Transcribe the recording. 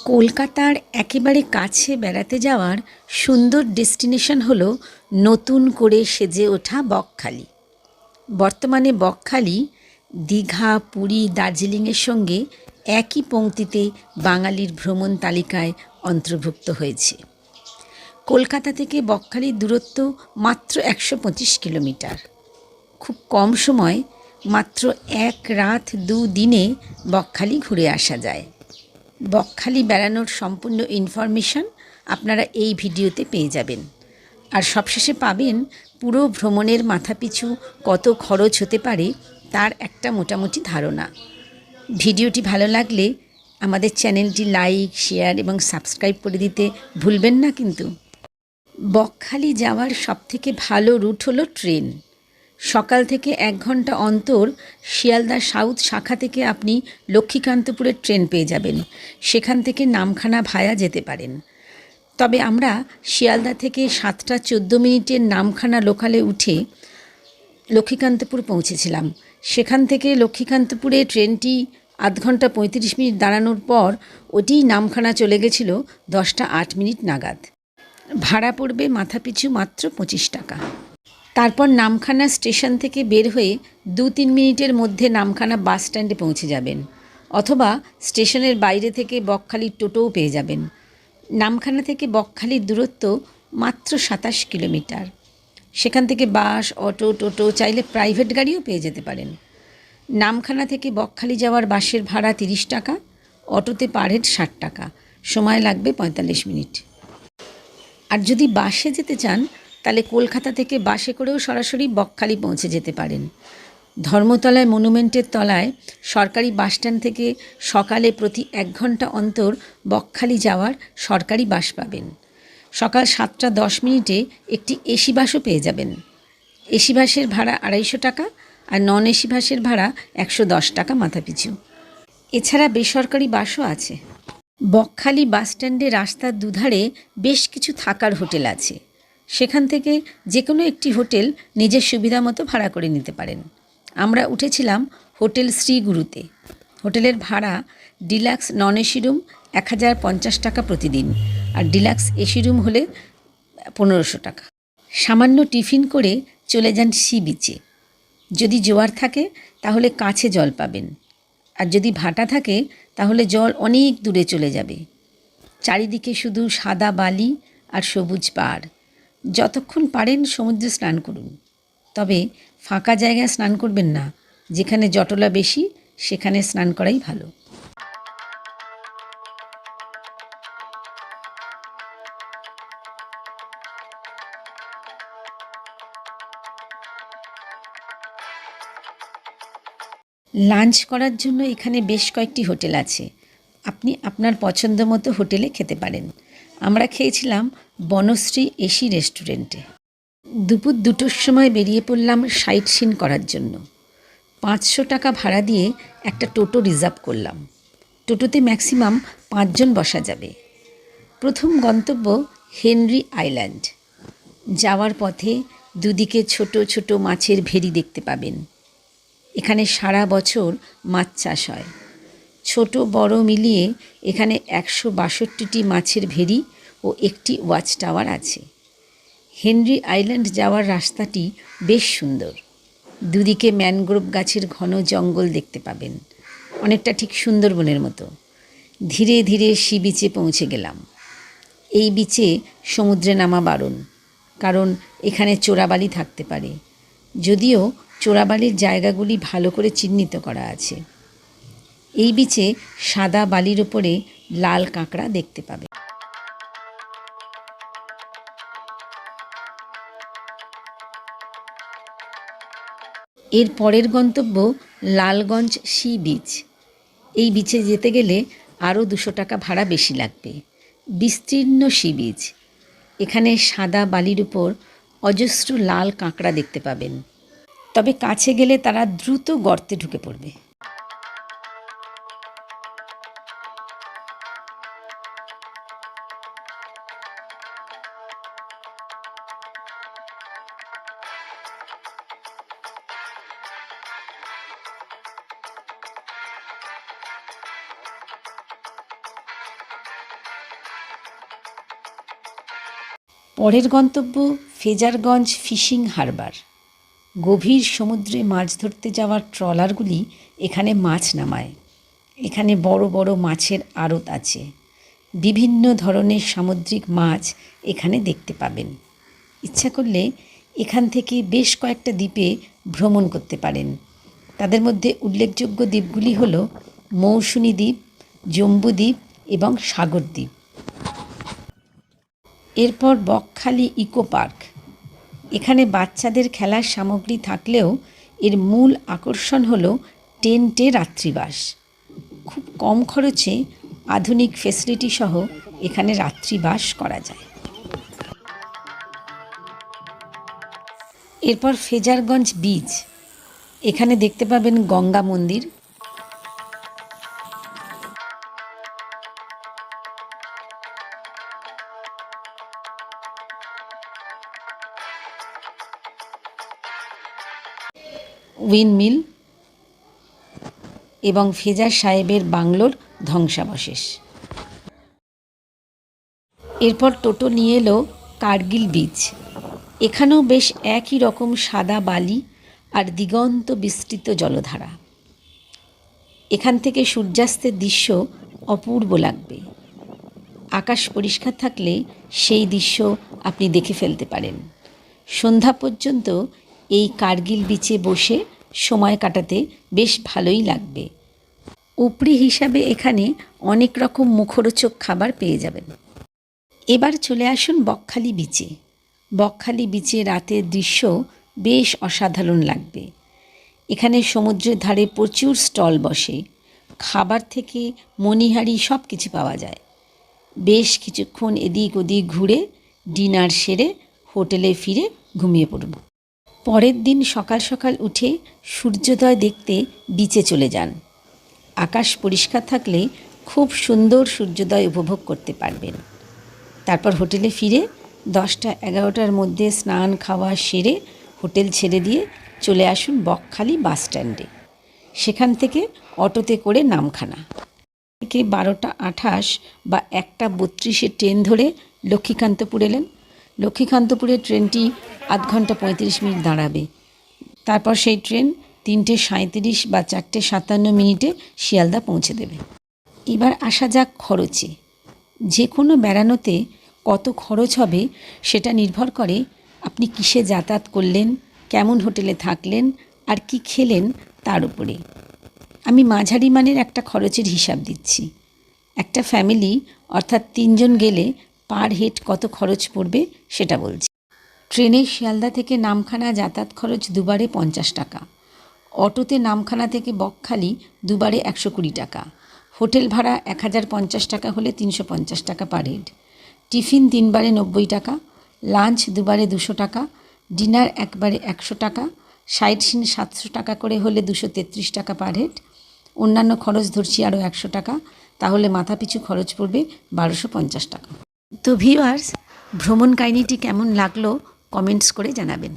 কলকাতার একেবারে কাছে বেড়াতে যাওয়ার সুন্দর ডেস্টিনেশন হলো নতুন করে সেজে ওঠা বকখালি। বর্তমানে বকখালি দীঘা, পুরী, দার্জিলিংয়ের সঙ্গে একই পংক্তিতে বাঙালির ভ্রমণ তালিকায় অন্তর্ভুক্ত হয়েছে। কলকাতা থেকে বকখালির দূরত্ব মাত্র ১২৫ কিলোমিটার। খুব কম সময়, মাত্র ১ রাত ২ দিনে বকখালি ঘুরে আসা যায়। বকখালি বেড়ানোর সম্পূর্ণ ইনফরমেশন আপনারা এই ভিডিওতে পেয়ে যাবেন। আর সবশেষে পাবেন পুরো ভ্রমণের মাথাপিছু কত খরচ হতে পারে তার একটা মোটামুটি ধারণা। ভিডিওটি ভালো লাগলে আমাদের চ্যানেলটি লাইক, শেয়ার এবং সাবস্ক্রাইব করে দিতে ভুলবেন না কিন্তু। বকখালি যাওয়ার সবথেকে ভালো রুট হলো ট্রেন। সকাল থেকে ১ ঘন্টা অন্তর শিয়ালদা সাউথ শাখা থেকে আপনি লক্ষ্মীকান্তপুরের ট্রেন পেয়ে যাবেন। সেখান থেকে নামখানা ভায়া যেতে পারেন। তবে আমরা শিয়ালদা থেকে ৭টা ১৪ মিনিটের নামখানা লোকালে উঠে লক্ষ্মীকান্তপুর পৌঁছেছিলাম। সেখান থেকে লক্ষ্মীকান্তপুরে ট্রেনটি আধ ঘন্টা ৩৫ মিনিট দাঁড়ানোর পর ওটিই নামখানা চলে গেছিল ১০টা ৮ মিনিট নাগাদ। ভাড়া পড়বে মাথাপিছু মাত্র ২৫ টাকা। তারপর নামখানা স্টেশন থেকে বের হয়ে ২-৩ মিনিটের মধ্যে নামখানা বাস স্ট্যান্ডে পৌঁছে যাবেন, অথবা স্টেশনের বাইরে থেকে বকখালির টোটোও পেয়ে যাবেন। নামখানা থেকে বকখালির দূরত্ব মাত্র ২৭ কিলোমিটার। সেখান থেকে বাস, অটো, টোটো, চাইলে প্রাইভেট গাড়িও পেয়ে যেতে পারেন। নামখানা থেকে বকখালি যাওয়ার বাসের ভাড়া ৩০ টাকা, অটোতে পার হেড ৬০ টাকা, সময় লাগবে ৪৫ মিনিট। আর যদি বাসে যেতে চান তাহলে কলকাতা থেকে বাসে করেও সরাসরি বকখালি পৌঁছে যেতে পারেন। ধর্মতলায় মনুমেন্টের তলায় সরকারি বাসস্ট্যান্ড থেকে সকালে প্রতি ১ ঘন্টা অন্তর বকখালি যাওয়ার সরকারি বাস পাবেন। সকাল ৭টা ১০ মিনিটে একটি এসি বাসও পেয়ে যাবেন। এসি বাসের ভাড়া ২৫০ টাকা আর নন এসি বাসের ভাড়া ১১০ টাকা মাথাপিছু। এছাড়া বেসরকারি বাসও আছে। বকখালি বাসস্ট্যান্ডে রাস্তার দুধারে বেশ কিছু থাকার হোটেল আছে। সেখান থেকে যে কোনো একটি হোটেল নিজের সুবিধা মতো ভাড়া করে নিতে পারেন। আমরা উঠেছিলাম হোটেল শ্রীগুরুতে। হোটেলের ভাড়া ডিলাক্স নন এসি রুম ১,০৫০ টাকা প্রতিদিন, আর ডিলাক্স এসি রুম হলে ১৫০০ টাকা। সামান্য টিফিন করে চলে যান সি বিচে। যদি জোয়ার থাকে তাহলে কাছে জল পাবেন, আর যদি ভাটা থাকে তাহলে জল অনেক দূরে চলে যাবে। চারিদিকে শুধু সাদা বালি আর সবুজ পাড়। যতক্ষণ পারেন সমুদ্রে স্নান করুন, তবে ফাঁকা জায়গায় স্নান করবেন না। যেখানে জটলা বেশি সেখানে স্নান করাই ভালো। লাঞ্চ করার জন্য এখানে বেশ কয়েকটি হোটেল আছে। আপনি আপনার পছন্দ মতো হোটেলে খেতে পারেন। আমরা খেয়েছিলাম বনশ্রী এসি রেস্টুরেন্টে। দুপুর ২টোর সময় বেরিয়ে পড়লাম সাইট সিন করার জন্য। ৫০০ টাকা ভাড়া দিয়ে একটা টোটো রিজার্ভ করলাম। টোটোতে ম্যাক্সিমাম ৫ জন বসা যাবে। প্রথম গন্তব্য হেনরি আইল্যান্ড। যাওয়ার পথে দুদিকে ছোট ছোট মাছের ভেরি দেখতে পাবেন। এখানে সারা বছর মাছ চাষ হয়। ছোট বড় মিলিয়ে এখানে ১৬২টি মাছের ভেরি ও একটি ওয়াচ টাওয়ার আছে। হেনরি আইল্যান্ড যাওয়ার রাস্তাটি বেশ সুন্দর। দুদিকে ম্যানগ্রোভ গাছের ঘন জঙ্গল দেখতে পাবেন, অনেকটা ঠিক সুন্দরবনের মতো। ধীরে ধীরে সি বিচে পৌঁছে গেলাম। এই বিচে সমুদ্রে নামা বারণ, কারণ এখানে চোরাবালি থাকতে পারে। যদিও চোরাবালির জায়গাগুলি ভালো করে চিহ্নিত করা আছে। এই বিচে সাদা বালির ওপরে লাল কাঁকড়া দেখতে পাবে। এর পরের গন্তব্য লালগঞ্জ সি বিচ। এই বিচে যেতে গেলে আরও ২০০ টাকা ভাড়া বেশি লাগবে। বিস্তীর্ণ সি বিচ। এখানে সাদা বালির উপর অজস্র লাল কাঁকড়া দেখতে পাবেন, তবে কাছে গেলে তারা দ্রুত গর্তে ঢুকে পড়বে। পরের গন্তব্য ফ্রেজারগঞ্জ ফিশিং হারবার। গভীর সমুদ্রে মাছ ধরতে যাওয়ার ট্রলারগুলি এখানে মাছ নামায়। এখানে বড় বড় মাছের আড়ত আছে। বিভিন্ন ধরনের সামুদ্রিক মাছ এখানে দেখতে পাবেন। ইচ্ছা করলে এখান থেকে বেশ কয়েকটা দ্বীপে ভ্রমণ করতে পারেন। তাদের মধ্যে উল্লেখযোগ্য দ্বীপগুলি হল মৌসুনী দ্বীপ, জম্বুদ্বীপ এবং সাগরদ্বীপ। এরপর বকখালি ইকো পার্ক। এখানে বাচ্চাদের খেলার সামগ্রী থাকলেও এর মূল আকর্ষণ হল টেন্টে রাত্রিবাস। খুব কম খরচে আধুনিক ফেসিলিটি সহ এখানে রাত্রিবাস করা যায়। এরপর ফ্রেজারগঞ্জ বিচ। এখানে দেখতে পাবেন গঙ্গা মন্দির। উইন্ডমিল এবং ফ্রেজার সাহেবের বাংলোর ধ্বংসাবশেষ। এরপর টোটো নিয়ে এলো কার্গিল বিচ। এখানেও বেশ একই রকম সাদা বালি আর দিগন্ত বিস্তৃত জলধারা। এখান থেকে সূর্যাস্তের দৃশ্য অপূর্ব লাগবে। আকাশ পরিষ্কার থাকলে সেই দৃশ্য আপনি দেখে ফেলতে পারেন। সন্ধ্যা পর্যন্ত এই কার্গিল বিচে বসে সময় কাটাতে বেশ ভালোই লাগবে। উপরি হিসাবে এখানে অনেক রকম মুখরোচক খাবার পেয়ে যাবেন। এবার চলে আসুন বকখালি বিচে। বকখালি বিচে রাতের দৃশ্য বেশ অসাধারণ লাগবে। এখানে সমুদ্রের ধারে প্রচুর স্টল বসে। খাবার থেকে মণিহারি সব কিছু পাওয়া যায়। বেশ কিছুক্ষণ এদিক ওদিক ঘুরে ডিনার সেরে হোটেলে ফিরে ঘুমিয়ে পড়ুন। পরের দিন সকাল সকাল উঠে সূর্যোদয় দেখতে বিচে চলে যান। আকাশ পরিষ্কার থাকলে খুব সুন্দর সূর্যোদয় উপভোগ করতে পারবেন। তারপর হোটেলে ফিরে 10টা-11টার মধ্যে স্নান খাওয়া সেরে হোটেল ছেড়ে দিয়ে চলে আসুন বকখালি বাস স্ট্যান্ডে। সেখান থেকে অটোতে করে নামখানা থেকে 12টা28 বা 1টা32 ট্রেন ধরে লক্ষ্মীকান্তপুর এলেন। লক্ষ্মীকান্তপুরের ট্রেনটি আধ ঘন্টা 35 মিনিট দাঁড়াবে। তারপর সেই ট্রেন 3টে37 বা 4টে57 শিয়ালদা পৌঁছে দেবে। এবার আসা যাক খরচে। যে কোনো বেড়ানোতে কত খরচ হবে সেটা নির্ভর করে আপনি কিসে যাতায়াত করলেন, কেমন হোটেলে থাকলেন আর কি খেলেন তার উপরে। আমি মাঝারি মানের একটা খরচের হিসাব দিচ্ছি। একটা ফ্যামিলি অর্থাৎ 3জন গেলে পার হেড কত খরচ পড়বে সেটা বলছি। ট্রেনে শিয়ালদা থেকে নামখানা যাতায়াত খরচ দুবারে 50 টাকা। অটোতে নামখানা থেকে বকখালি দুবারে 120 টাকা। হোটেল ভাড়া 1050 টাকা হলে 350 টাকা পার হেড। টিফিন 3বারে 90 টাকা। লাঞ্চ দুবারে 200 টাকা। ডিনার একবারে 100 টাকা। সাইট সিন 700 টাকা করে হলে 233 টাকা পার হেড। অন্যান্য খরচ ধরছি আরও 100 টাকা। তাহলে মাথাপিছু খরচ পড়বে 1250 টাকা। তো ভিউয়ার্স, ভ্রমণ কাহিনীটি কেমন লাগলো কমেন্টস করে জানাবেন।